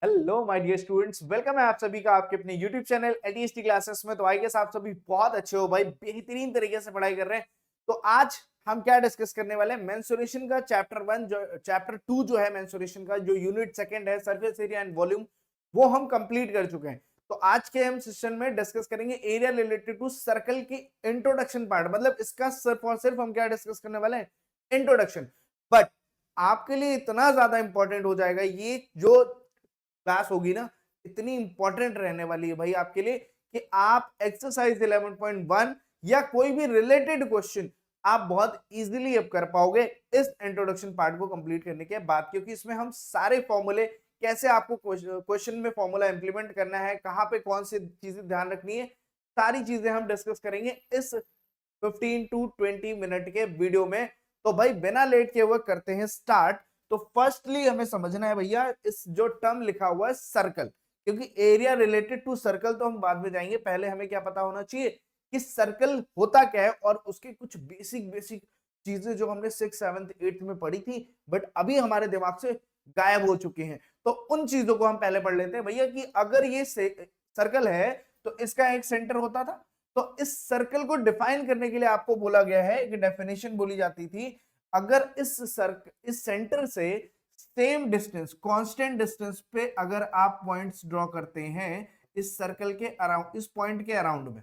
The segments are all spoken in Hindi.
Hello my dear students, welcome है आप सभी का आपके अपने यूट्यूब चैनल एटीएसटी क्लासेस में। तो आई गेस आप सभी बहुत अच्छे हो भाई, बेहतरीन तरीके से पढ़ाई कर रहे हैं। तो आज हम क्या डिस्कस करने वाले हैं, मेंसुरेशन का चैप्टर 1 जो चैप्टर 2 जो है मेंसुरेशन का, जो यूनिट सेकंड है सरफेस एरिया एंड वॉल्यूम, वो हम कंप्लीट कर चुके हैं। तो आज के हम सेशन में डिस्कस करेंगे एरिया रिलेटेड टू सर्कल की इंट्रोडक्शन पार्ट। मतलब इसका सिर्फ और सिर्फ हम क्या डिस्कस करने वाले हैं, इंट्रोडक्शन। बट आपके लिए इतना ज्यादा इंपॉर्टेंट हो जाएगा ये जो क्लास होगी ना, इतनी इंपॉर्टेंट रहने वाली है भाई आपके लिए कि आप एक्सरसाइज 11.1 या कोई भी रिलेटेड क्वेश्चन आप बहुत इजीली अब कर पाओगे इस इंट्रोडक्शन पार्ट को कंप्लीट करने के बाद, क्योंकि इसमें हम सारे फॉर्मूले, कैसे आपको क्वेश्चन में फॉर्मूला इंप्लीमेंट करना है, कहां पे कौन सी चीजें ध्यान रखनी है, सारी चीजें हम डिस्कस करेंगे इस 15 टू 20 मिनट के वीडियो में। तो भाई बिना लेट के हुए करते हैं स्टार्ट। तो फर्स्टली हमें समझना है भैया इस जो टर्म लिखा हुआ है सर्कल, क्योंकि एरिया रिलेटेड टू सर्कल तो हम बाद में जाएंगे, पहले हमें क्या पता होना चाहिए कि सर्कल होता क्या है और उसके कुछ बेसिक बेसिक चीजें जो हमने 6th 7th 8th में पढ़ी थी बट अभी हमारे दिमाग से गायब हो चुकी हैं। तो उन चीजों को हम पहले पढ़ लेते हैं भैया कि अगर ये सर्कल है तो इसका एक सेंटर होता था। तो इस सर्कल को डिफाइन करने के लिए आपको बोला गया है, एक डेफिनेशन बोली जाती थी, अगर इस सेंटर से सेम डिस्टेंस, कांस्टेंट डिस्टेंस पे अगर आप पॉइंट्स ड्रॉ करते हैं इस सर्कल के अराउंड, इस पॉइंट के अराउंड में,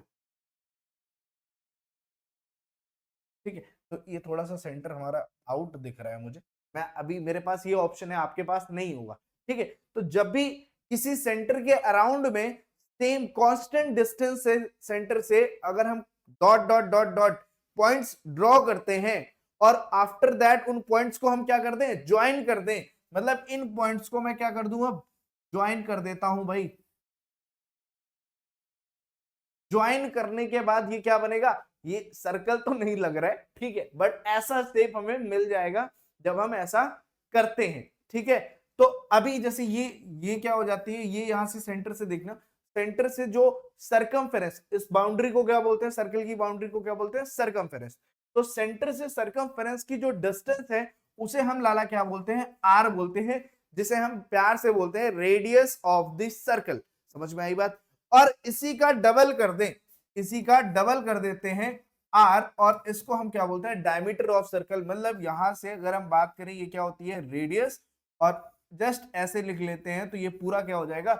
ठीक है। तो ये थोड़ा सा सेंटर हमारा आउट दिख रहा है मुझे, मैं अभी, मेरे पास ये ऑप्शन है, आपके पास नहीं होगा, ठीक है। तो जब भी किसी सेंटर के अराउंड में सेम कांस्टेंट डिस्टेंस से सेंटर से अगर हम dot dot dot dot points draw करते हैं और आफ्टर दैट उन पॉइंट्स को हम क्या कर दें, ज्वाइन कर दें, मतलब इन पॉइंट्स को मैं क्या कर दूंगा, ज्वाइन कर देता हूं भाई। ज्वाइन करने के बाद ये क्या बनेगा, ये सर्कल तो नहीं लग रहा है, ठीक है, बट ऐसा शेप हमें मिल जाएगा जब हम ऐसा करते हैं, ठीक है। तो अभी जैसे ये क्या हो जाती है, ये यहां से सेंटर से देखना, सेंटर से जो सरकमफेरेंस, इस बाउंड्री को क्या बोलते हैं, सर्कल की बाउंड्री को क्या बोलते हैं, सरकमफेरेंस। तो सेंटर से सरकमफेरेंस की जो डिस्टेंस है उसे हम लाला क्या बोलते हैं, आर बोलते हैं, जिसे हम प्यार से बोलते हैं रेडियस ऑफ द सर्कल। समझ में आई बात। और इसी का डबल कर दें, इसी का डबल कर देते हैं आर, और इसको हम क्या बोलते हैं, डायमीटर ऑफ सर्कल। मतलब यहां से अगर हम बात करें ये क्या होती है, रेडियस, और जस्ट ऐसे लिख लेते हैं तो ये पूरा क्या हो जाएगा,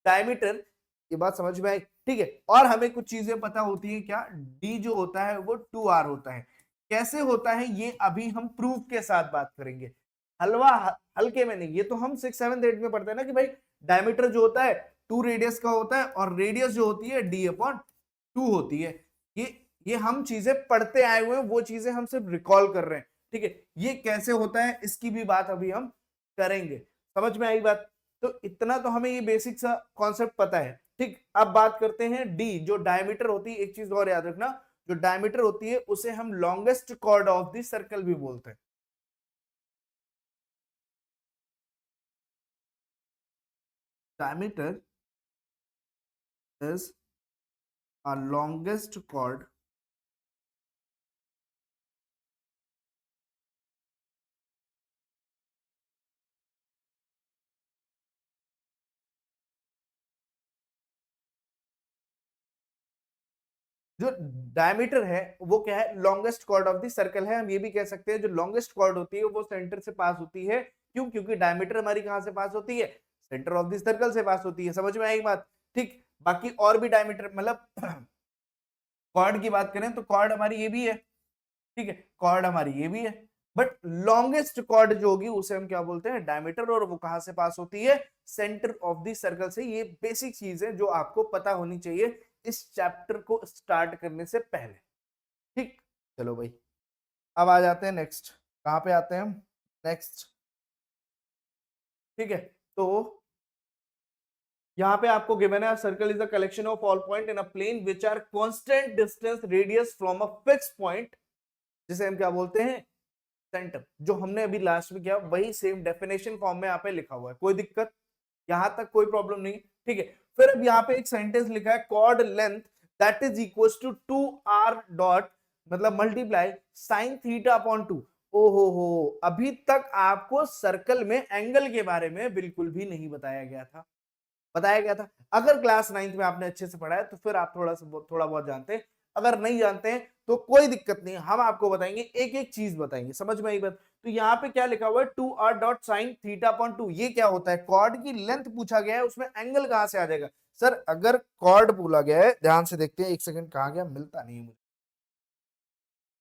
डायमीटर। ये बात समझ में आई, ठीक है। और हमें कुछ चीजें पता होती है, क्या, डी जो होता है वो 2r होता है। कैसे होता है ये अभी हम प्रूफ के साथ बात करेंगे, हलवा हल्के में नहीं। ये तो हम 6th 7th 8th में पढ़ते हैं ना कि भाई डायमीटर जो होता है 2 रेडियस का होता है और रेडियस जो होती है d/2 होती है। ये ये हम चीजें पढ़ते आए हुए हैं, वो चीजें हम सिर्फ रिकॉल कर रहे हैं, ठीक है। ये कैसे होता है इसकी भी बात अभी हम करेंगे। समझ में आई बात। तो इतना तो हमें ये बेसिक सा कॉन्सेप्ट पता है, ठीक। अब बात करते हैं डी, जो डायमीटर होती है। एक चीज और याद रखना, जो डायमीटर होती है उसे हम longest chord of the circle भी बोलते हैं। Diameter is a longest chord जो डायमीटर है वो क्या है, longest chord of the circle है। हम ये भी कह सकते हैं जो लॉन्गेस्ट कॉर्ड होती है वो सेंटर से पास होती है। क्यों? क्योंकि डायमीटर हमारी कहां से पास होती है, सेंटर ऑफ द सर्कल से पास होती है। समझ में आई बात, ठीक। बाकी और भी डायमीटर, मतलब कॉर्ड की बात करें तो कॉर्ड हमारी ये भी है, ठीक है, कॉर्ड हमारी ये भी है, बट लॉन्गेस्ट कॉर्ड जो होगी उसे हम क्या बोलते हैं, डायमीटर। और वो कहां से पास होती है, सेंटर ऑफ द सर्कल से। ये बेसिक चीज है जो आपको पता होनी चाहिए इस चैप्टर को स्टार्ट करने से पहले, ठीक। चलो भाई, अब आ जाते हैं नेक्स्ट। कहां पे आते हैं हम, नेक्स्ट, ठीक है। तो यहाँ पे आपको गिवन है circle is a collection of all point in a plane which are constant distance radius from a fix point, जिसे हम क्या बोलते हैं, सेंटर। जो हमने अभी लास्ट में किया वही सेम डेफिनेशन फॉर्म में यहाँ पे लिखा हुआ है, कोई दिक्कत, यहां तक कोई प्रॉब्लम नहीं, ठीक है। फिर अब यहाँ पे एक सेंटेंस लिखा है, chord length that is equal to 2r dot, मतलब मल्टीप्लाई साइन थीटा अपॉन 2। ओहो, अभी तक आपको सर्कल में एंगल के बारे में बिल्कुल भी नहीं बताया गया था। बताया गया था, अगर क्लास 9th में आपने अच्छे से पढ़ा है तो फिर आप थोड़ा बहुत जानते हैं, अगर नहीं जानते हैं तो कोई दिक्कत नहीं, हम आपको बताएंगे, एक एक चीज बताएंगे, समझ में आई बात। तो यहाँ पे क्या लिखा हुआ है, 2r dot sign theta upon 2, ये क्या होता है, कॉर्ड की लेंथ पूछा गया है, उसमें एंगल कहां से आ जाएगा। सर अगर कॉर्ड बोला गया है, ध्यान से देखते हैं, एक सेकंड, कहा गया, मिलता नहीं है मुझे।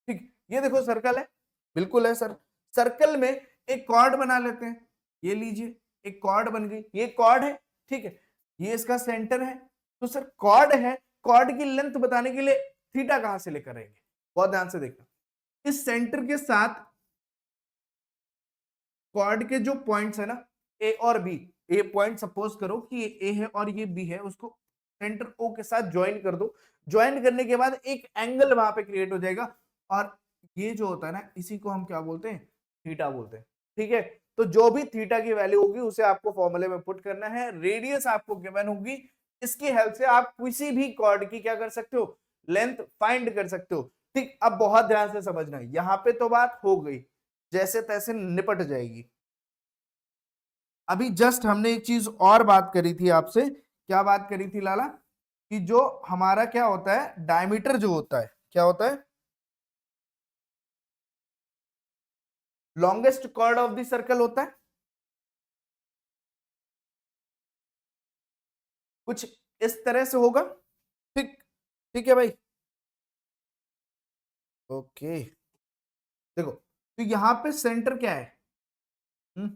ठीक, ये देखो सर्कल है, बिल्कुल है सर, सर्कल में एक कॉर्ड बना लेते हैं, ये लीजिए एक कॉर्ड बन गई, ये कॉर्ड है, ठीक है, ये इसका सेंटर है, तो सर कॉर्ड है, कॉर्ड की लेंथ बताने के लिए थीटा कहां से लेकर आएंगे, बहुत ध्यान से देखना, इस सेंटर के साथ कॉर्ड के जो पॉइंट्स है ना, ए और बी, ए पॉइंट सपोज करो कि ये ए है और ये बी है, उसको सेंटर ओ के साथ ज्वाइन कर दो, ज्वाइन करने के बाद एक एंगल वहां पे क्रिएट हो जाएगा, और ये जो होता है ना, इसी को हम क्या बोलते हैं, थीटा बोलते हैं, ठीक है। तो जो भी थीटा की वैल्यू होगी उसे आपको फॉर्मूले में पुट करना है, रेडियस आपको गिवन होगी, इसकी हेल्प से आप किसी भी कॉर्ड की क्या कर सकते हो, लेंथ फाइंड कर सकते हो। ठीक, अब बहुत ध्यान से समझना, यहाँ पे तो बात हो गई, जैसे तैसे निपट जाएगी। अभी जस्ट हमने एक चीज और बात करी थी आपसे, क्या बात करी थी लाला, कि जो हमारा क्या होता है, डायमीटर जो होता है, क्या होता है, longest chord of the circle होता है, कुछ इस तरह से होगा। ठीक, ठीक है भाई, ओके, देखो तो यहां पे सेंटर क्या है, हम्म,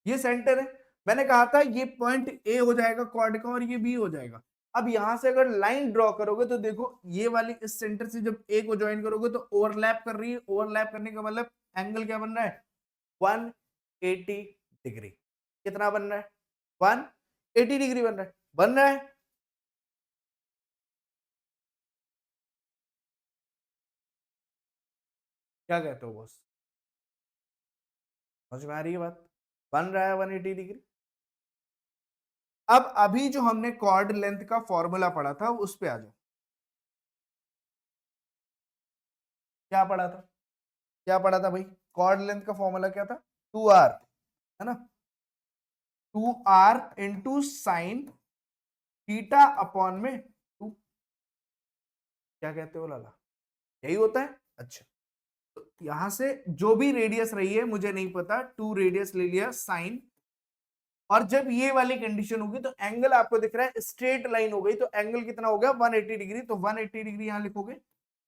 ये सेंटर है, मैंने कहा था ये पॉइंट ए हो जाएगा कॉर्ड का और ये बी हो जाएगा। अब यहां से अगर लाइन ड्रॉ करोगे तो देखो ये वाली इस सेंटर से जब ए को ज्वाइन करोगे तो ओवरलैप कर रही है, ओवरलैप करने का मतलब एंगल क्या बन रहा है, 180 डिग्री, कितना बन रहा है, 180 डिग्री बन रहा है, बन रहा है। क्या कहते हो बॉस, समझ में आ रही है बात, बन रहा है 180 डिग्री। अब अभी जो हमने कॉर्ड लेंथ का फॉर्मूला पढ़ा था उस पे आ जाओ, क्या पढ़ा था, क्या पढ़ा था भाई, कॉर्ड लेंथ का फॉर्मूला क्या था, 2r, है ना, 2r into sine theta upon में 2, क्या कहते हो लाला, यही होता है। अच्छा, तो यहां से जो भी रेडियस रही है मुझे नहीं पता, 2 रेडियस ले लिया साइन, और जब ये वाली कंडीशन होगी तो एंगल आपको दिख रहा है स्ट्रेट लाइन हो गई, तो एंगल कितना हो गया 180 डिग्री, तो 180 डिग्री यहां लिखोगे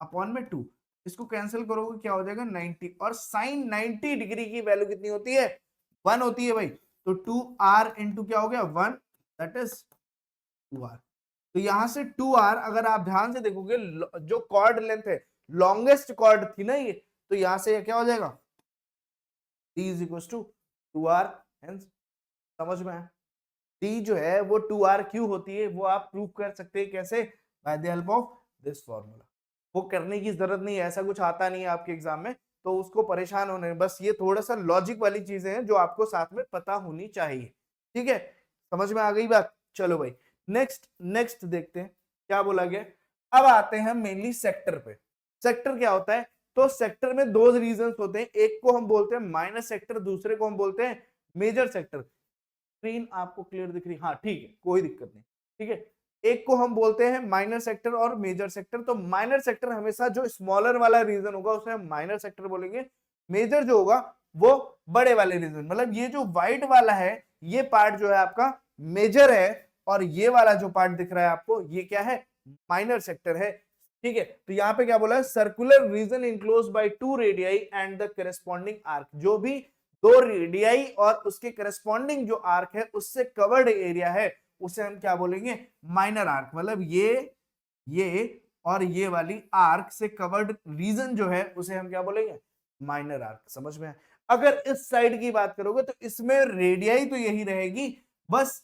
अपॉन में 2, इसको कैंसिल करोगे क्या हो जाएगा 90, और साइन 90 डिग्री की वैल्यू कितनी होती है, 1 होती है भाई, तो 2r इंटू क्या हो गया 1, दैट इज 2r। तो यहां से 2r अगर आप ध्यान से देखोगे, जो कॉर्ड लेंथ है, लॉन्गेस्ट कॉर्ड थी ना ये, तो यहां से क्या हो जाएगा, d is equal to 2r, hence समझ में आया, d जो है वो 2r क्यू होती है, वो आप प्रूव कर सकते हैं कैसे, by the help of this formula. वो करने की जरूरत नहीं है, ऐसा कुछ आता नहीं है आपके एग्जाम में, तो उसको परेशान होने, बस ये थोड़ा सा लॉजिक वाली चीजें हैं जो आपको साथ में पता होनी चाहिए, ठीक है, समझ में आ गई बात। चलो भाई, नेक्स्ट नेक्स्ट देखते हैं क्या बोला गया। अब आते हैं मेनली सेक्टर पे, सेक्टर क्या होता है, तो सेक्टर में दो रीजन होते हैं, एक को हम बोलते हैं माइनर सेक्टर, दूसरे को हम बोलते हैं मेजर सेक्टर। स्क्रीन आपको क्लियर दिख रही, हाँ ठीक है, कोई दिक्कत नहीं, ठीक है, एक को हम बोलते हैं माइनर सेक्टर और मेजर सेक्टर। तो माइनर सेक्टर हमेशा जो स्मॉलर वाला रीजन होगा उसे हम माइनर सेक्टर बोलेंगे, मेजर जो होगा वो बड़े वाले रीजन, मतलब ये जो व्हाइट वाला है ये पार्ट जो है आपका मेजर है, और ये वाला जो पार्ट दिख रहा है आपको ये क्या है, माइनर सेक्टर है, ठीक है। तो यहाँ पे क्या बोला है, circular region enclose by 2 radii and the corresponding arc, जो भी 2 रेडियाई और उसके करेस्पॉन्डिंग जो आर्क है उससे कवर्ड एरिया है उसे हम क्या बोलेंगे, माइनर आर्क, मतलब ये और ये वाली आर्क से कवर्ड रीजन जो है उसे हम क्या बोलेंगे, माइनर आर्क, समझ में। अगर इस साइड की बात करोगे तो इसमें रेडियाई तो यही रहेगी, बस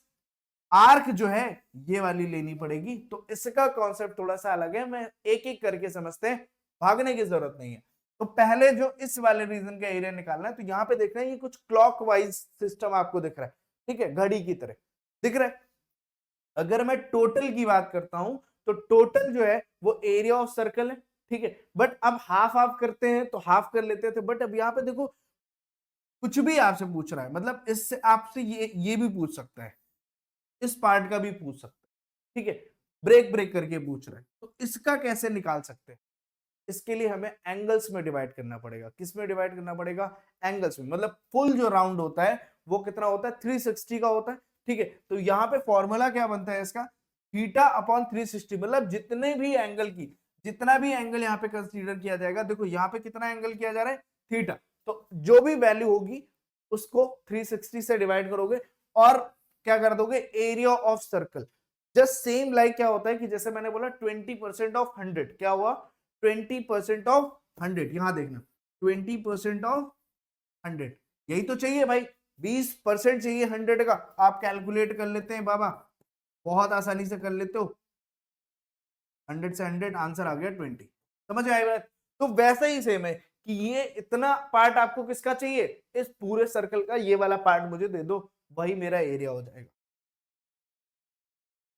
आर्क जो है ये वाली लेनी पड़ेगी, तो इसका कॉन्सेप्ट थोड़ा सा अलग है, मैं एक एक करके समझते हैं, भागने की जरूरत नहीं है। तो पहले जो इस वाले रीजन का एरिया निकालना है, तो यहां पे देख रहे हैं ये कुछ क्लॉकवाइज सिस्टम आपको दिख रहा है, ठीक है, घड़ी की तरह दिख रहा है। अगर मैं टोटल की बात करता हूं तो टोटल जो है वो एरिया ऑफ सर्कल है, ठीक है। बट अब हाफ हाफ करते हैं तो हाफ कर लेते थे, बट अब यहाँ पे देखो कुछ भी आपसे पूछ रहा है, मतलब इससे आपसे ये भी पूछ सकता है, इस पार्ट का भी पूछ सकता है, ठीक है। ब्रेक ब्रेक करके पूछ रहा है, तो इसका कैसे निकाल सकते हैं? इसके लिए हमें एंगल्स में डिवाइड करना पड़ेगा। किस में डिवाइड करना पड़ेगा? एंगल्स में। मतलब फुल जो राउंड होता है वो कितना होता है? 360 का होता है, ठीक है। तो यहाँ पे फॉर्मूला क्या बनता है इसका? थीटा अपॉन 360, मतलब जितने भी एंगल की, जितना भी एंगल यहाँ पे कंसीडर किया जाएगा, देखो यहाँ पे कितना एंगल किया जा रहा है? थीटा। तो जो भी वैल्यू होगी उसको 360 से डिवाइड करोगे और क्या कर दोगे? Area of circle. Just same like क्या होता है कि जैसे मैंने बोला 20% ऑफ 100, क्या हुआ? 20% ऑफ 100। यहां देखना, 20% ऑफ 100, यही तो चाहिए भाई। 20% चाहिए 100 का। आप कैलकुलेट कर लेते हैं बाबा, बहुत आसानी से कर लेते हो। 100 से 100 आंसर आ गया 20। समझ आए बात? तो वैसा ही सेम है कि ये इतना पार्ट आपको किसका चाहिए? इस पूरे सर्कल का ये वाला पार्ट मुझे दे दो, वही मेरा एरिया हो जाएगा।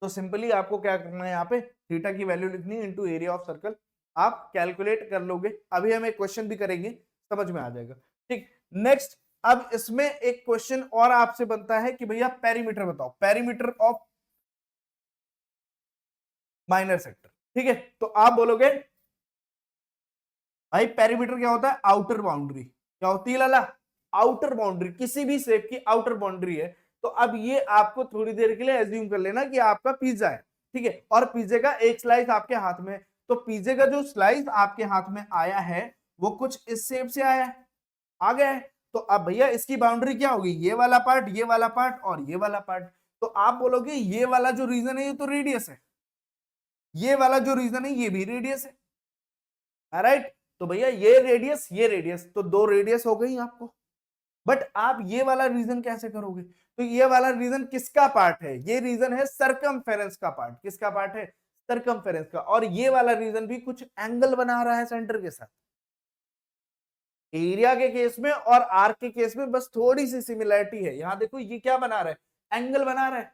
तो सिंपली आपको क्या करना है? यहाँ पे थीटा की वैल्यू लिखनी है इनटू एरिया ऑफ सर्कल। आप कैलकुलेट कर लोगे, अभी हम एक क्वेश्चन भी करेंगे, समझ में आ जाएगा, ठीक। नेक्स्ट, अब इसमें एक क्वेश्चन और आपसे बनता है कि भैया पेरीमीटर बताओ, पेरीमीटर ऑफ माइनर सेक्टर, ठीक है। तो आप बोलोगे भाई पेरीमीटर क्या होता है? Outer boundary. क्या होती है लाला? Outer boundary. किसी भी शेप की आउटर बाउंड्री है। तो अब ये आपको थोड़ी देर के लिए एज्यूम कर लेना कि आपका पिज्जा है, ठीक है, और पिज्जे का एक स्लाइस आपके हाथ में है। तो पिज्जे का जो स्लाइस आपके हाथ में आया है वो कुछ इस शेप से आया है, आ गया है। तो अब भैया इसकी बाउंड्री क्या होगी? ये वाला पार्ट, ये वाला पार्ट और ये वाला पार्ट। तो आप बोलोगे ये वाला जो रीजन है ये तो रेडियस है, ये वाला जो रीजन है ये भी रेडियस है, राइट। तो भैया ये रेडियस, तो दो रेडियस हो गई आपको। बट आप ये वाला रीजन कैसे करोगे? तो ये वाला रीजन किसका पार्ट है? ये रीजन है सरकमफेरेंस का पार्ट। किसका पार्ट है? सरकमफेरेंस का। और ये वाला रीजन भी कुछ एंगल बना रहा है सेंटर के साथ। एरिया के केस में और आर्क के केस में बस थोड़ी सी सिमिलरिटी है। यहां देखो ये क्या बना रहा है? एंगल बना रहा है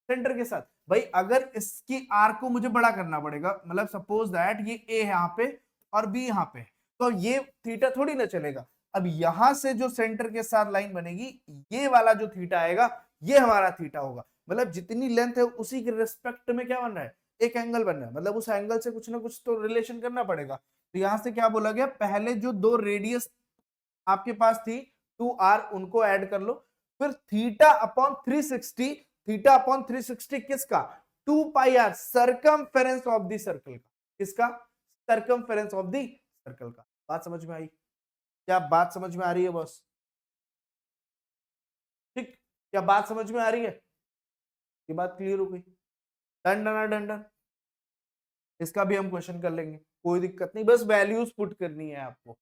सेंटर के साथ। भाई अगर इसकी आर्क को मुझे बड़ा करना पड़ेगा, मतलब सपोज दैट ये ए यहाँ पे और बी यहाँ पे, तो ये थीटा थोड़ी ना चलेगा। अब यहां से जो सेंटर के साथ लाइन बनेगी, ये वाला जो थीटा आएगा ये हमारा थीटा होगा। मतलब जितनी लेंथ है उसी के रिस्पेक्ट में क्या बन रहा है? एक एंगल बन रहा है। मतलब उस एंगल से कुछ ना कुछ तो रिलेशन करना पड़ेगा। तो यहां से क्या बोला गया? पहले जो दो रेडियस आपके पास थी 2r, उनको ऐड कर लो। फिर थीटा अपॉन 360, थीटा अपॉन 360 किसका? 2 pi R, circumference of the circle का। किसका? सरकमफेरेंस ऑफ द सर्कल का। बात समझ में आई? क्या बात समझ में आ रही है बॉस? ठीक, क्या बात समझ में आ रही है? ये बात क्लियर हो गई? Done done done done. इसका भी हम क्वेश्चन कर लेंगे, कोई दिक्कत नहीं, बस वैल्यूज पुट करनी है आपको।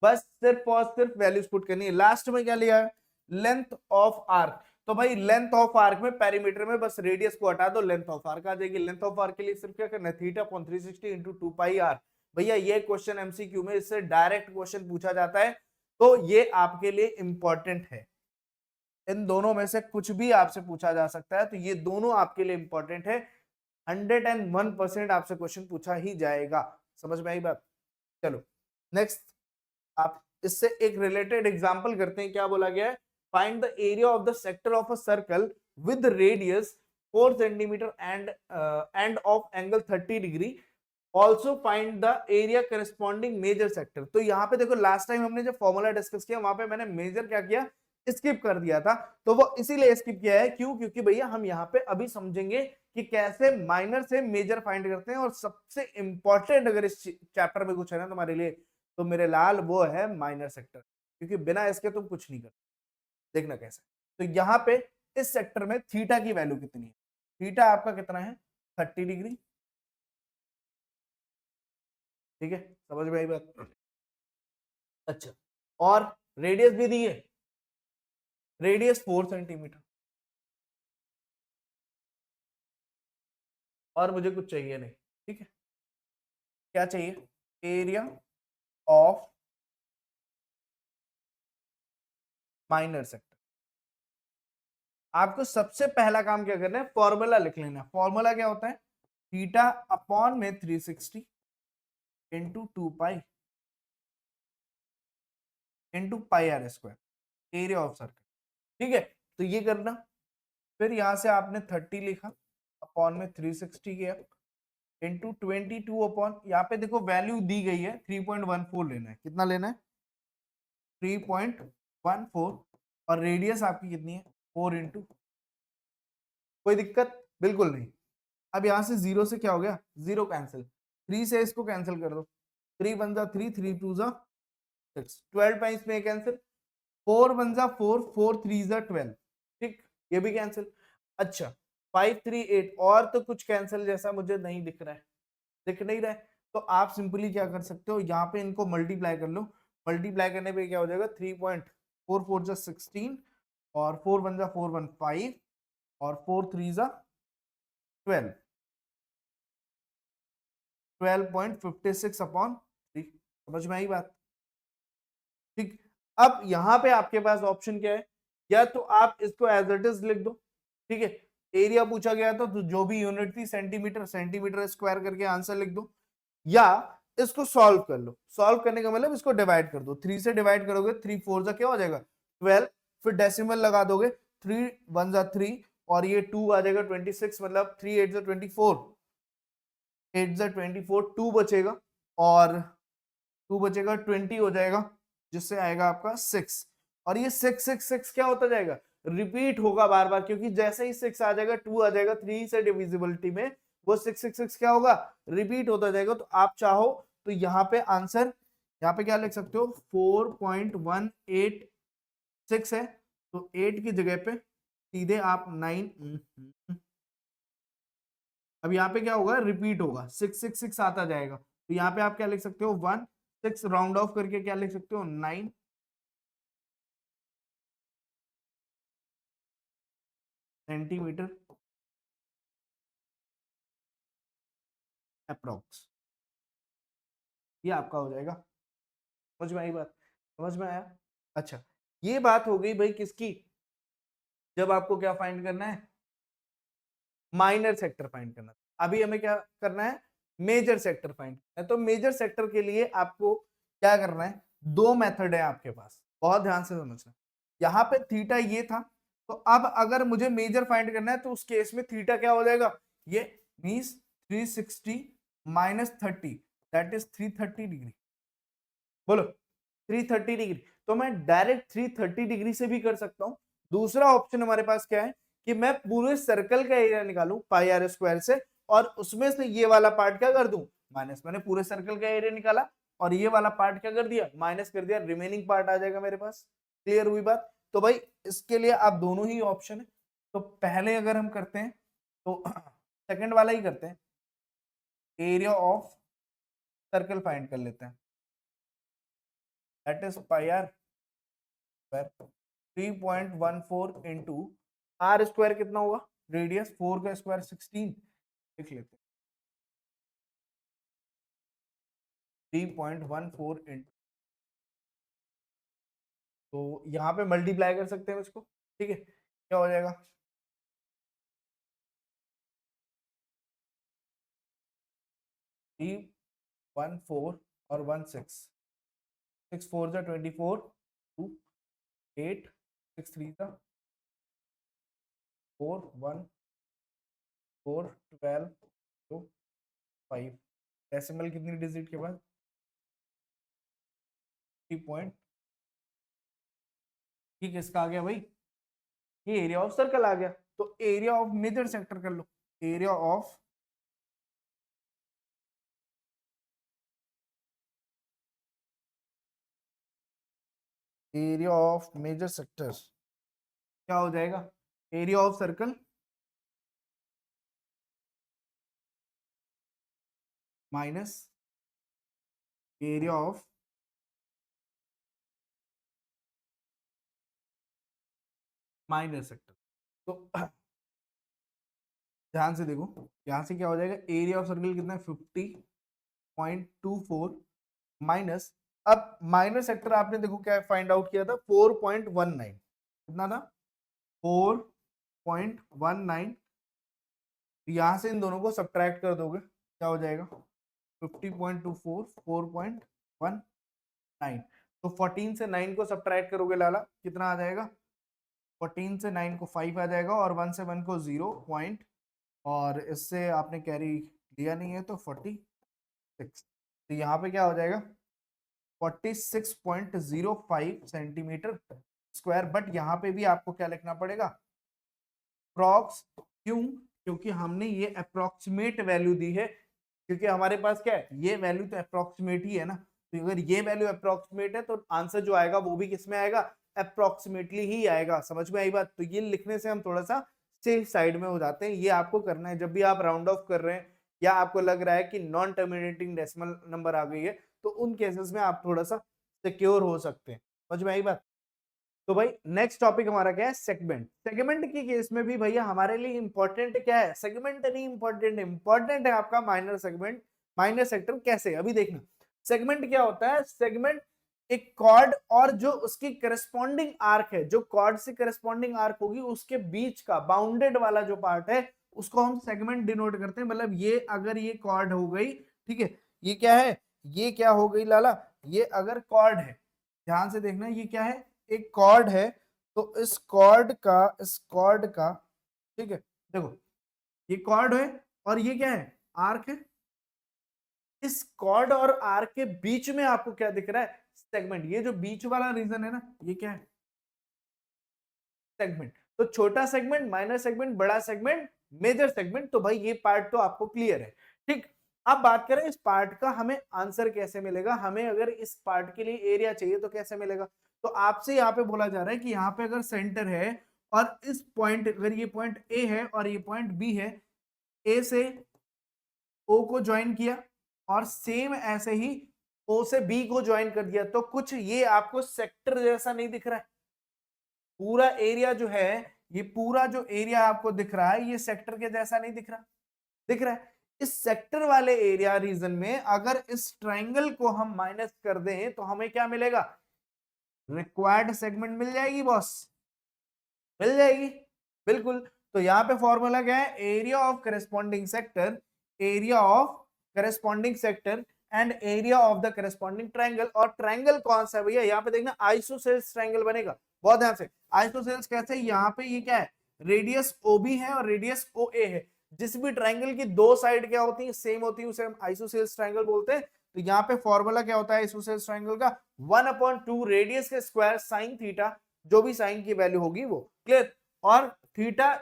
बस सिर्फ और सिर्फ वैल्यूज पुट करनी है। लास्ट में क्या लिया है? Length of arc. तो भाई लेंथ ऑफ आर्क में पेरीमीटर में बस रेडियस को हटा दो, लेंथ ऑफ आर्क आ जाएगी। लेंथ ऑफ आर्क के लिए सिर्फ क्या करना है? Theta upon 360 into 2 pi R. भैया ये क्वेश्चन एमसीक्यू में इससे डायरेक्ट क्वेश्चन पूछा जाता है, तो ये आपके लिए इंपॉर्टेंट है। इन दोनों में से कुछ भी आपसे पूछा जा सकता है, तो ये दोनों आपके लिए इंपॉर्टेंट है। 101% आपसे क्वेश्चन पूछा ही जाएगा। समझ में आई बात? चलो नेक्स्ट, आप इससे एक रिलेटेड एग्जांपल करते हैं। क्या बोला गया है? Find the area of the sector of a circle with radius 4 centimetre and of angle 30 degree. Also find the area corresponding major sector. तो यहाँ पे देखो लास्ट टाइम हमने जब फॉर्मूला डिस्कस किया वहां पे मैंने मेजर क्या किया? स्किप कर दिया था। तो वो इसीलिए स्किप किया है, क्यों? क्योंकि भैया हम यहाँ पे अभी समझेंगे कि कैसे माइनर से मेजर फाइंड करते हैं। और सबसे इंपॉर्टेंट अगर इस चैप्टर में कुछ है ना तुम्हारे लिए, तो मेरे लाल वो है माइनर सेक्टर, क्योंकि बिना इसके तुम कुछ नहीं कर। देखना कैसे। तो यहाँ पे इस सेक्टर में थीटा की वैल्यू कितनी है? थीटा आपका कितना है? 30 डिग्री, ठीक है। समझ में आई बात? अच्छा, और रेडियस भी दी है, रेडियस 4 सेंटीमीटर। और मुझे कुछ चाहिए नहीं, ठीक है। क्या चाहिए? Area of minor sector. आपको सबसे पहला काम क्या करना है? फॉर्मूला लिख लेना। फॉर्मूला क्या होता है? थीटा अपॉन में 360 into 2 pi into pi R square area of circle. ठीक है, तो ये करना। फिर यहां से आपने 30 लिखा अपॉन में 360 किया इंटू 22 अपॉन, यहाँ पे देखो वैल्यू दी गई है 3.14 लेना है। कितना लेना है? 3.14। और रेडियस आपकी कितनी है? 4 इंटू। कोई दिक्कत? बिल्कुल नहीं। अब यहां से जीरो से क्या हो गया? जीरो कैंसिल, 3 से इसको कैंसिल कर दो, 3 वन जा 3, 3 टू जा 6, 12 टाइम्स में कैंसिल, 4 वन जा 4, 4 थ्री जा 12। ठीक, ये भी कैंसिल। अच्छा 5 3 8, और तो कुछ कैंसिल जैसा मुझे नहीं दिख रहा है, दिख नहीं रहा है। तो आप सिंपली क्या कर सकते हो, यहाँ पे इनको मल्टीप्लाई कर लो। मल्टीप्लाई करने पे क्या हो जाएगा? 3.44 जा 16, और 4 वन जा 4 1 5, और 4 थ्री जा 12, 12.56 अपॉन 3। समझ में आई बात? ठीक। अब यहां पे आपके पास ऑप्शन क्या है? या तो आप इसको एज इट इज लिख दो, ठीक है, एरिया पूछा गया था तो जो भी यूनिट थी सेंटीमीटर, सेंटीमीटर स्क्वायर करके आंसर लिख दो, या इसको सॉल्व कर लो। सॉल्व करने का मतलब इसको डिवाइड कर दो, 3 से डिवाइड करोगे, 3 4 जा क्या हो जाएगा? 12। फिर डेसिमल लगा दोगे, 3 1 जा 3, और ये 2 आ जाएगा 26, मतलब 3 8 जा 24, 8 जा 24, 2 बचेगा, और 2 बचेगा 20 हो जाएगा, जिससे आएगा आपका 6। और ये 6 6 6 क्या होता जाएगा? रिपीट होगा बार बार, क्योंकि जैसे ही 6 आ जाएगा 2 आ जाएगा, 3 से डिविजिबिलिटी में वो 6 6 6 क्या होगा? रिपीट होता जाएगा। तो आप चाहो तो यहाँ पे आंसर, यहाँ पे क्या लिख सकते हो? 4.186 है, तो 8 की जगह पे सीधे आप 9। अब यहाँ पे क्या होगा? रिपीट होगा, 6 6 6 आता जाएगा। तो यहाँ पे आप क्या लिख सकते हो? 1 6 राउंड ऑफ करके क्या लिख सकते हो? 9 सेंटीमीटर अप्रोक्स। ये आपका हो जाएगा। समझ में आई बात? समझ में आया? अच्छा, ये बात हो गई भाई किसकी? जब आपको क्या फाइंड करना है? माइनर सेक्टर फाइंड करना। अभी हमें क्या करना है? मेजर सेक्टर फाइंड करना है। तो मेजर सेक्टर के लिए आपको क्या करना है? दो मेथड है आपके पास, बहुत ध्यान से समझना। यहाँ पे थीटा ये था, तो अब अगर मुझे मेजर फाइंड करना है तो उस केस में थीटा क्या हो जाएगा? ये means 360 minus 30, that is 330 degree. बोलो 330 डिग्री। तो मैं डायरेक्ट 330 डिग्री से भी कर सकता हूं। दूसरा ऑप्शन हमारे पास क्या है कि मैं पूरे सर्कल का एरिया निकालूं पाई आर स्क्वायर से, और उसमें से ये वाला पार्ट क्या कर दूं? माइनस। मैंने पूरे सर्कल का एरिया निकाला और ये वाला पार्ट क्या कर दिया? माइनस कर दिया, रिमेनिंग पार्ट आ जाएगा मेरे पास। क्लियर हुई बात? तो भाई इसके लिए आप दोनों ही ऑप्शन है। तो पहले अगर हम करते हैं तो सेकंड वाला ही करते हैं, एरिया ऑफ सर्कल फाइंड कर लेते हैं। That is pi R square 3.14 into R square कितना होगा? रेडियस 4 का स्क्वायर 16, लिख लेते हैं 3.14 इंटू, तो यहाँ पे मल्टीप्लाई कर सकते हैं इसको। ठीक है, क्या हो जाएगा? 314 और 16, 6 4 जा 24, 2 8, 6 3 जा 4 1 4 12 2 5। डेसिमल कितनी डिजिट के बाद? 3 पॉइंट। ये किसका आ गया भाई? ये एरिया ऑफ सर्कल आ गया। तो एरिया ऑफ मेजर सेक्टर कर लो। एरिया ऑफ मेजर सेक्टर क्या हो जाएगा? Area of circle minus area of minor sector. तो ध्यान से देखो, यहां से क्या हो जाएगा? एरिया ऑफ सर्कल कितना है? 50.24 माइनस, अब माइनर सेक्टर आपने देखो क्या फाइंड आउट किया था? 4.19। कितना था? 4.19 यहां से इन दोनों को सब्ट्रैक्ट कर दोगे, क्या हो जाएगा 50.24 4.19। तो 14 से 9 को सब्ट्रैक्ट करोगे लाला, कितना आ जाएगा 14 से 9 को 5 आ जाएगा, और 1 से 1 को 0 पॉइंट, और इससे आपने कैरी लिया नहीं है तो 46। तो यहाँ पे क्या हो जाएगा 46.05 सेंटीमीटर स्क्वायर। बट यहाँ पे भी आपको क्या लिखना पड़ेगा अप्रॉक्स, क्यों, क्योंकि हमने ये अप्रोक्सीमेट वैल्यू दी है, क्योंकि हमारे पास क्या है ये वैल्यू तो अप्रोक्सीमेट ही है ना। तो अगर ये वैल्यू अप्रोक्सीमेट है तो आंसर जो आएगा वो भी किसमें आएगा अप्रोक्सीमेटली ही आएगा। समझ में आई बात। तो ये लिखने से हम थोड़ा सा सेफ साइड में हो जाते हैं। ये आपको करना है जब भी आप राउंड ऑफ कर रहे हैं या आपको लग रहा है कि नॉन टर्मिनेटिंग डेसिमल नंबर आ गई है, तो उन केसेस में आप थोड़ा सा सिक्योर हो सकते हैं। समझ में आई बात। तो भाई नेक्स्ट टॉपिक हमारा क्या है सेगमेंट। सेगमेंट के केस में भी भैया हमारे लिए इंपॉर्टेंट क्या है, सेगमेंट नहीं इंपॉर्टेंट, इंपॉर्टेंट है आपका माइनर सेगमेंट, माइनर सेक्टर। कैसे अभी देखना, सेगमेंट क्या होता है, सेगमेंट एक कॉर्ड और जो उसकी करस्पॉन्डिंग आर्क है, जो कॉर्ड से करस्पॉन्डिंग आर्क होगी उसके बीच का बाउंडेड वाला जो पार्ट है उसको हम सेगमेंट डिनोट करते हैं। मतलब ये अगर ये कॉर्ड हो गई, ठीक है, ये क्या है, ये क्या हो गई लाला, ये अगर कॉर्ड है, ध्यान से देखना ये क्या है एक कॉर्ड है, तो इस कॉर्ड का ठीक है, देखो ये कॉर्ड है और ये क्या है आर्क है। इस कॉर्ड और आर्क के बीच में आपको क्या दिख रहा है सेगमेंट। ये जो बीच वाला रीजन है ना ये क्या है सेगमेंट। तो छोटा सेगमेंट, माइनर सेगमेंट, बड़ा सेगमेंट, मेजर सेगमेंट। तो भाई ये पार्ट तो आपको क्लियर है। ठीक, अब बात करें इस पार्ट का हमें आंसर कैसे मिलेगा। हमें अगर इस पार्ट के लिए एरिया चाहिए तो कैसे मिलेगा। तो आपसे यहाँ पे बोला जा रहा है कि यहाँ पे अगर सेंटर है और इस पॉइंट, अगर ये पॉइंट ए है और ये पॉइंट बी है, ए से ओ को ज्वाइन किया और सेम ऐसे ही ओ से बी को ज्वाइन कर दिया, तो कुछ ये आपको सेक्टर जैसा नहीं दिख रहा है। पूरा एरिया जो है, ये पूरा जो एरिया आपको दिख रहा है ये सेक्टर के जैसा नहीं दिख रहा, दिख रहा है। इस सेक्टर वाले एरिया रीजन में अगर इस ट्राइंगल को हम माइनस कर दें तो हमें क्या मिलेगा, रिक्वायर्ड सेगमेंट मिल जाएगी बॉस, मिल जाएगी बिल्कुल। तो यहाँ पे फॉर्मूला क्या है, area of corresponding sector, area of corresponding sector and area of the corresponding triangle. और ट्रायंगल कौन सा है भैया, यहाँ पे देखना आइसोसेल्स ट्रायंगल बनेगा, बहुत ध्यान से। आइसोसेल्स कैसे, यहाँ पे ये क्या है रेडियस ओबी है और रेडियस ओ ए है। जिस भी ट्रायंगल की दो साइड क्या होती है सेम होती है उसे हम आइसोसेल्स ट्रायंगल बोलते हैं। तो यहाँ पे फॉर्मूला क्या होता है आइसोसेल्स ट्रायंगल का, 1/2 रेडियस के स्क्वायर साइन थीटा, जो भी साइन की वैल्यू होगी वो, क्लियर। और theta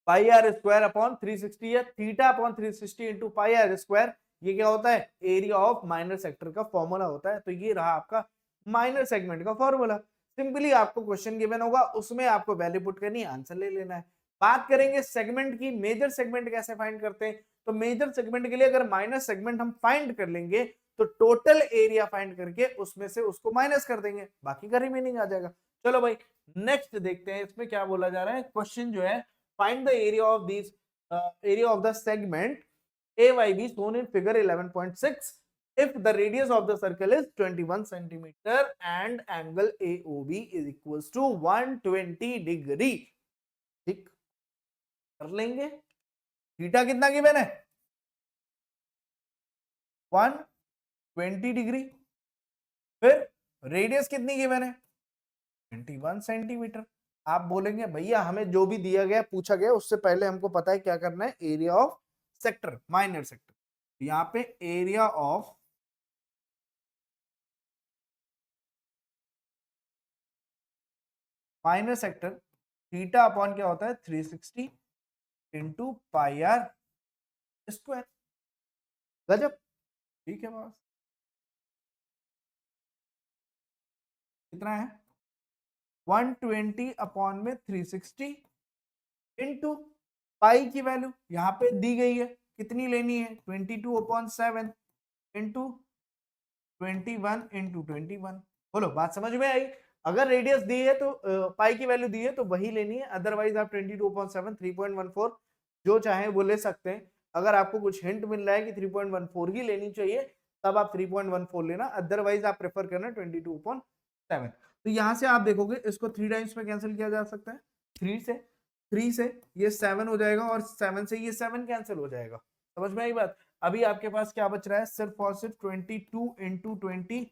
pi R square upon 360 है, theta upon 360 into pi R square, ये क्या होता है एरिया ऑफ माइनर सेक्टर का फॉर्मूला होता है। तो ये रहा आपका माइनर सेगमेंट का फॉर्मूला। सिंपली आपको क्वेश्चन गिवन होगा, उसमें आपको वैल्यू पुट करनी है, आंसर ले लेना है। बात करेंगे सेगमेंट की, मेजर सेगमेंट कैसे फाइंड करते हैं। तो मेजर सेगमेंट के लिए अगर माइनर सेगमेंट हम फाइंड कर लेंगे तो टोटल एरिया फाइंड करके उसमें से उसको माइनस कर देंगे, बाकी का रिमेनिंग आ जाएगा। चलो भाई नेक्स्ट देखते हैं इसमें क्या बोला जा रहा है। क्वेश्चन जो है find the area of these area of the segment AYB shown in figure 11.6 if the radius of the circle is 21 centimeter and angle AOB is equals to 120 degree। ठीक कर लेंगे, थीटा कितना गिवन है 120 डिग्री, फिर रेडियस कितनी गिवन है 21 सेंटीमीटर। आप बोलेंगे भैया हमें जो भी दिया गया पूछा गया उससे पहले हमको पता है क्या करना है, area of sector, minor sector. यहाँ पे area of minor sector theta upon क्या होता है 360 इंटू पाई आर स्क्वायर। गजब, ठीक है बॉस। कितना है 120 अपॉन में 360 इंटू पाई की वैल्यू यहाँ पे दी गई है, कितनी लेनी है 22/7 इंटू 21 इंटू 21। बोलो बात समझ में आई। अगर रेडियस दी है तो पाई की वैल्यू दी है तो वही लेनी है, अदरवाइज आप 22/7 3.14 जो चाहे वो ले सकते हैं। अगर आपको कुछ हिंट मिल रहा है कि 3.14 ही लेनी चाहिए तब आप 3.14 लेना, अदरवाइज आप प्रेफर करना 22/7। तो यहां से आप देखोगे इसको 3 टाइम्स में कैंसिल किया जा सकता है, 3 से 3 से ये 7 हो जाएगा और 7 से ये 7 कैंसिल हो जाएगा। समझ में आई बात? अभी आपके पास क्या बच रहा है, सिर्फ और सिर्फ 22 इंटू 21।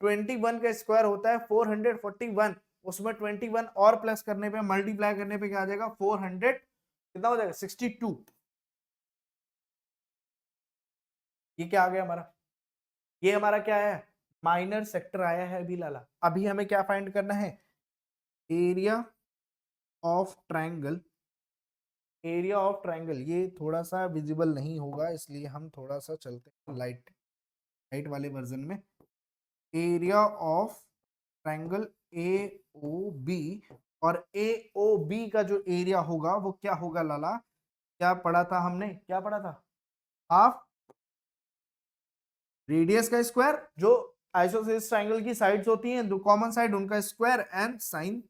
21 का स्क्वायर होता है 441, उसमें 21 और प्लस करने पे, मल्टीप्लाई करने पे क्या आ जाएगा, 400 कितना हो जाएगा, 62। ये क्या आ गया हमारा, ये हमारा क्या है, माइनर सेक्टर आया है अभी लाला। अभी हमें क्या फाइंड करना है, area of triangle. Area of triangle ये थोड़ा सा विजिबल नहीं होगा, इसलिए हम थोड़ा सा चलते हैं लाइट लाइट वाले वर्जन में। Area of triangle A O B, और ए ओ बी का जो एरिया होगा वो क्या होगा लाला, क्या पढ़ा था हमने, क्या पढ़ा था, हाफ रेडियस का स्क्वायर, जो आइसोसेलेस ट्रायंगल की साइड्स होती हैं, दो कॉमन साइड उनका स्क्वायर, एंड साइन,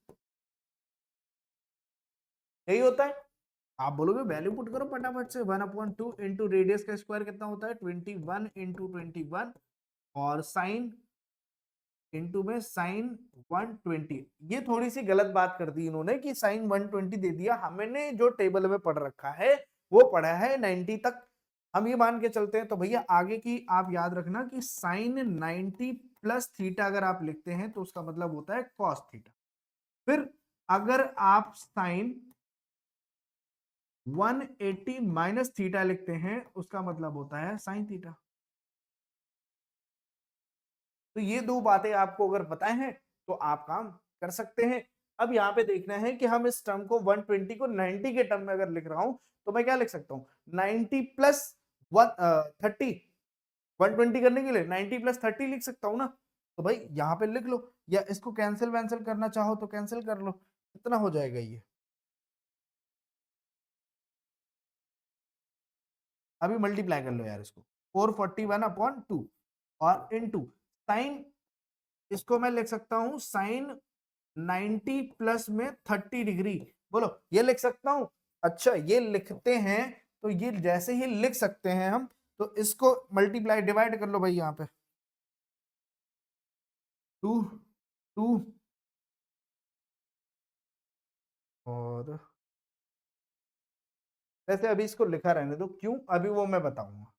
यही होता है। आप बोलोगे वैल्यू पुट करो फटाफट से, 1/2 इंटू रेडियस का स्क्वायर कितना होता है, 21 इंटू 21, और साइन इंटू में साइन 120। ये थोड़ी सी गलत बात कर दी इन्होंने कि साइन 120 दे दिया, हमने जो टेबल में पढ़ रखा है वो पढ़ा है 90 तक, हम ये मान के चलते हैं। तो भैया आगे की आप याद रखना कि साइन 90 प्लस थीटा अगर आप लिखते हैं तो उसका मतलब होता है कॉस थीटा। फिर अगर आप साइन 180 माइनस थीटा लिखते हैं उसका मतलब होता है साइन थीटा। तो ये दो बातें आपको अगर पता है तो आप काम कर सकते हैं। अब यहाँ पे देखना है कि हम इस टर्म को 120 को 90 के टर्म में अगर लिख रहा हूं तो मैं क्या लिख सकता हूँ, 90 प्लस 30, 120 करने के लिए 90 प्लस 30 लिख सकता हूँ ना। तो भाई यहाँ पे लिख लो, या इसको कैंसिल वैंसिल करना चाहो तो कैंसिल कर लो, कितना हो जाएगा ये, अभी मल्टीप्लाई कर लो यार इसको, 441/2 और इनटू साइन, इसको मैं लिख सकता हूं साइन 90 प्लस में 30 डिग्री, बोलो ये लिख सकता हूं। अच्छा ये लिखते हैं तो ये जैसे ही लिख सकते हैं हम, तो इसको मल्टीप्लाई डिवाइड कर लो भाई, यहाँ पे 2 2 और वैसे अभी इसको लिखा रहने दो, क्यों अभी वो मैं बताऊंगा।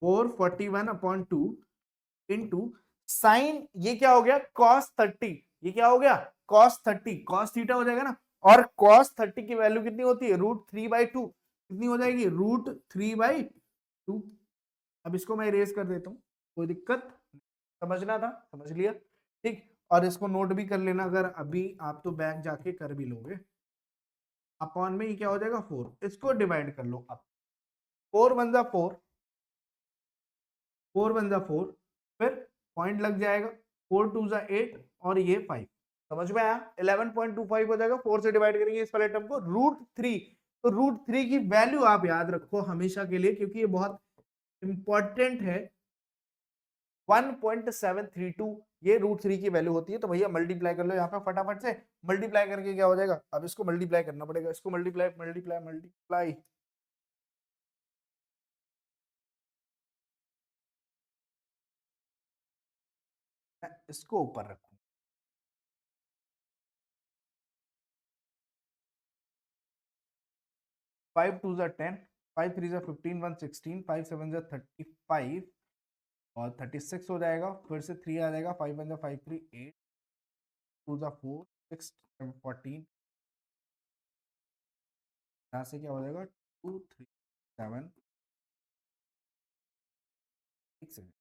441/2 इंटू साइन, ये क्या हो गया, कॉस 30, ये क्या हो गया, कॉस 30, कॉस थीटा हो जाएगा ना। और कॉस 30 की वैल्यू कितनी होती है, √3/2, कितनी हो जाएगी, √3/2। अब इसको मैं इरेज कर देता हूँ, कोई दिक्कत, समझना था समझ लिया, ठीक। और इसको नोट भी कर लेना, अगर अभी आप तो बैक जाके कर भी लोगे। अपॉन में ये क्या हो जाएगा 4, इसको डिवाइड कर लो अब, 4 × 1 = 4, 4 × 1 = 4, फिर पॉइंट लग जाएगा, 4 × 2 = 8 और ये 5, समझ में आया, 11.25 हो जाएगा। 4 से डिवाइड करेंगे इस वाले टर्म को, √3। तो √3 की वैल्यू आप याद रखो हमेशा के लिए, क्योंकि ये बहुत इंपॉर्टेंट है। 1.732 ये √3 की वैल्यू होती है। तो भैया मल्टीप्लाई कर लो यहाँ पे फटाफट से, मल्टीप्लाई करके क्या हो जाएगा, अब इसको मल्टीप्लाई करना पड़ेगा, इसको मल्टीप्लाई मल्टीप्लाई मल्टीप्लाई, इसको ऊपर रखो, 5 × 2 = 10, 5 × 3 = 15, 1 16, 5 × 7 = 35 और 36 हो जाएगा। फिर से 3 आ जाएगा, 5 × 1 = 5 3 8, 2 × 4 6 14, यहाँ से क्या हो जाएगा 2 3 7 6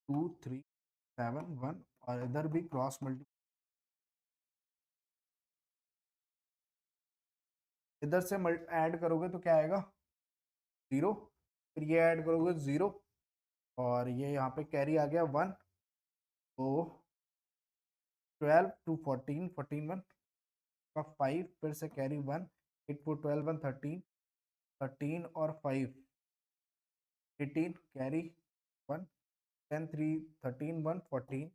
2 3 7 1, और इधर भी क्रॉस मल्टी, इधर से ऐड करोगे तो क्या आएगा 0, फिर ये ऐड करोगे 0, और ये यहाँ पे कैरी आ गया 1, तो 12 2 14 14 1 का 5, फिर से कैरी 1, 8 4 12 1 13, 13 और 5 18, कैरी 1, 10 3 13 1 14,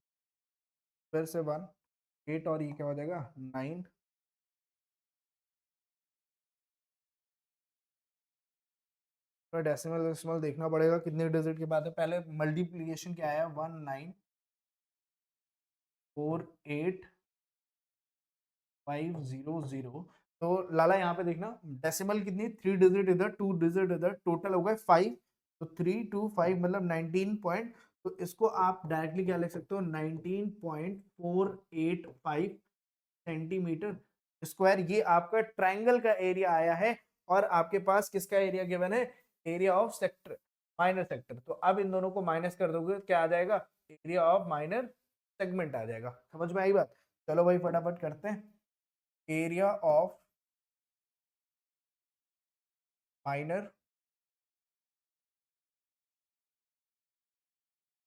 फिर से 1 8, और ये क्या हो जाएगा 9, तो डेसिमल डेसिमल देखना पड़ेगा कितने डिजिट के बाद है। पहले मल्टीप्लिकेशन क्या आया, 1948500। तो लाला यहाँ पे देखना डेसिमल कितनी, 3 डिजिट इधर 2 डिजिट इधर, टोटल हो गए 5। तो 325 मतलब 19 पॉइंट, तो इसको आप डायरेक्टली क्या लिख सकते हो, 19.485 सेंटीमीटर स्क्वायर। ये आपका ट्रायंगल का एरिया आया है। और आपके पास किसका एरिया गिवन है, area of sector, minor sector. तो अब इन दोनों को माइनस कर दोगे क्या आ जाएगा, एरिया ऑफ माइनर सेगमेंट आ जाएगा। समझ में आई बात। चलो भाई फटाफट करते हैं, एरिया ऑफ माइनर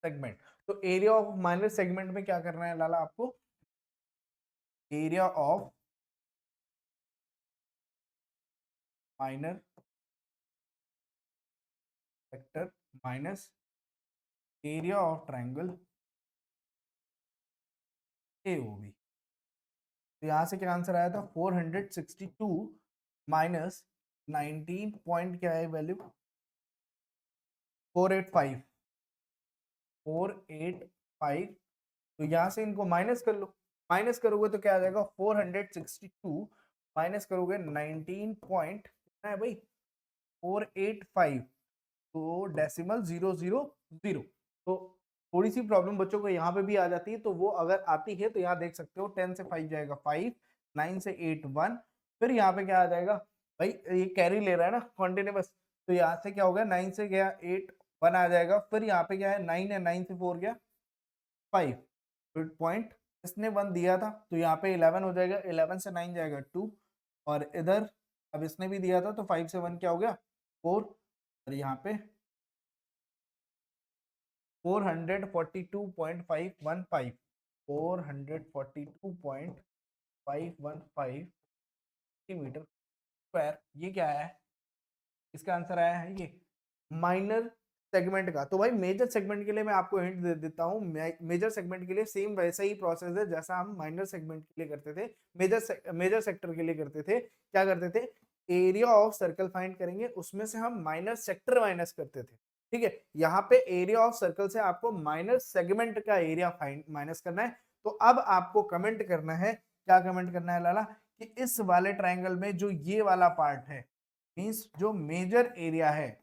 सेगमेंट। तो एरिया ऑफ माइनर सेगमेंट में क्या करना है लाला आपको, area of minor sector minus area of triangle AOB. तो यहां से क्या आंसर आया था, 462 माइनस 19 पॉइंट क्या है वैल्यू, 485 485। तो यहां से इनको माइनस कर लो, माइनस करोगे तो क्या आ जाएगा, 462 माइनस करोगे 19 पॉइंट कितना है भाई, 485। तो डेसिमल 000। तो थोड़ी सी प्रॉब्लम बच्चों को यहाँ पे भी आ जाती है, तो वो अगर आती है तो यहाँ देख सकते हो 10 से 5 जाएगा 5, 9 से 8 1, फिर यहाँ पे क्या आ जाएगा भाई, ये कैरी ले रहा है ना कॉन्टिन्यूस, तो यहाँ से क्या हो गया, 9 से गया 8 1 आ जाएगा, फिर यहाँ पे क्या है 9 है, 9 से 4 गया 5, पॉइंट इसने 1 दिया था तो यहाँ पे 11 हो जाएगा, 11 से 9 जाएगा 2, और इधर अब इसने भी दिया था तो 5 से 1 क्या हो गया 4, और यहाँ पे 442.515, 442.515 सेंटीमीटर स्क्वायर। ये क्या है, इसका आंसर आया है ये माइनर सेगमेंट का। तो भाई मेजर सेगमेंट के लिए मैं आपको हिंट दे देता हूँ, मेजर सेगमेंट के लिए सेम वैसा ही प्रोसेस है जैसा हम माइनर सेगमेंट के लिए करते थे, मेजर सेक्टर के लिए करते थे। क्या करते थे, एरिया ऑफ सर्कल फाइंड करेंगे, उसमें से हम माइनर सेक्टर माइनस करते थे। ठीक है, यहाँ पे एरिया ऑफ सर्कल से आपको माइनर सेगमेंट का एरिया फाइंड माइनस करना है। तो अब आपको कमेंट करना है, क्या कमेंट करना है लाला, कि इस वाले ट्राइंगल में जो ये वाला पार्ट है, मींस जो मेजर एरिया है,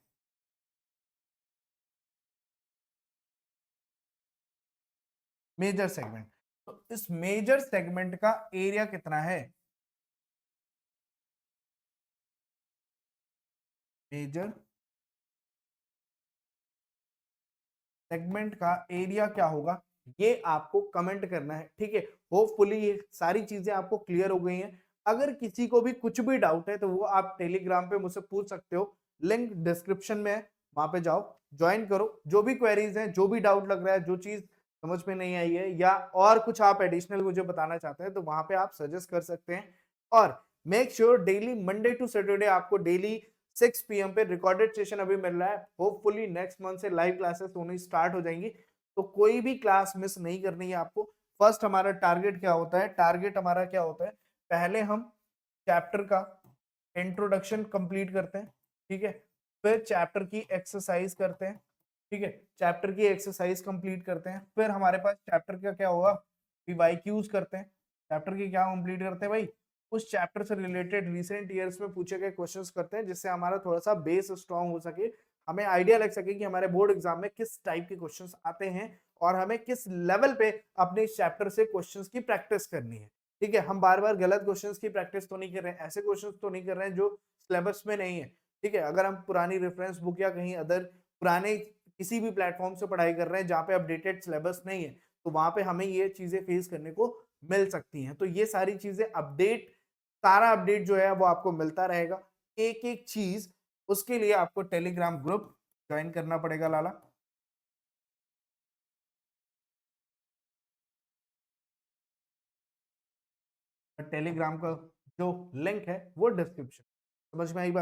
मेजर सेगमेंट, तो इस मेजर सेगमेंट का एरिया कितना है, मेजर सेगमेंट का एरिया क्या होगा, ये आपको कमेंट करना है। ठीक है, होपफुली ये सारी चीजें आपको क्लियर हो गई हैं। अगर किसी को भी कुछ भी डाउट है तो वो आप टेलीग्राम पे मुझसे पूछ सकते हो, लिंक डिस्क्रिप्शन में है, वहां पे जाओ, ज्वाइन करो। जो भी क्वेरीज हैं, जो भी डाउट लग रहा है, जो चीज समझ में नहीं आई है, या और कुछ आप एडिशनल मुझे बताना चाहते हैं, तो वहां पे आप सजेस्ट कर सकते हैं। और make sure daily Monday to Saturday आपको डेली 6 PM पे रिकॉर्डेड सेशन अभी मिल रहा है। होपफुली नेक्स्ट मंथ से लाइव क्लासेस होनी स्टार्ट हो जाएंगी, तो कोई भी क्लास मिस नहीं करनी है आपको। फर्स्ट हमारा टारगेट क्या होता है, टारगेट हमारा क्या होता है, पहले हम चैप्टर का इंट्रोडक्शन कंप्लीट करते हैं। ठीक है, फिर चैप्टर की एक्सरसाइज करते हैं। ठीक है, चैप्टर की एक्सरसाइज कंप्लीट करते हैं, फिर हमारे पास चैप्टर का क्या होगा, पीवाईक्यूज करते हैं। चैप्टर की क्या कंप्लीट करते हैं भाई, उस चैप्टर से रिलेटेड रिसेंट ईयर्स में पूछे गए क्वेश्चंस करते हैं, जिससे हमारा थोड़ा सा बेस स्ट्रांग हो सके, हमें आइडिया लग सके कि हमारे बोर्ड एग्जाम में किस टाइप के क्वेश्चंस आते हैं और हमें किस लेवल पे अपने इस चैप्टर से क्वेश्चंस की प्रैक्टिस करनी है। ठीक है, हम बार बार गलत क्वेश्चंस की प्रैक्टिस तो नहीं कर रहे हैं, ऐसे क्वेश्चंस तो नहीं कर रहे हैं जो सिलेबस में नहीं है। ठीक है, अगर हम पुरानी रेफरेंस बुक या कहीं अदर पुराने किसी भी प्लेटफॉर्म से पढ़ाई कर रहे हैं जहाँ पे अपडेटेड सिलेबस नहीं है, तो वहां पे हमें ये चीजें फेस करने को मिल सकती हैं। तो ये सारी चीजें अपडेट, सारा अपडेट जो है वो आपको मिलता रहेगा, एक एक चीज। उसके लिए आपको टेलीग्राम ग्रुप ज्वाइन करना पड़ेगा लाला। टेलीग्राम का जो लिंक है वो डिस्क्रिप्शन, समझ में आई बात।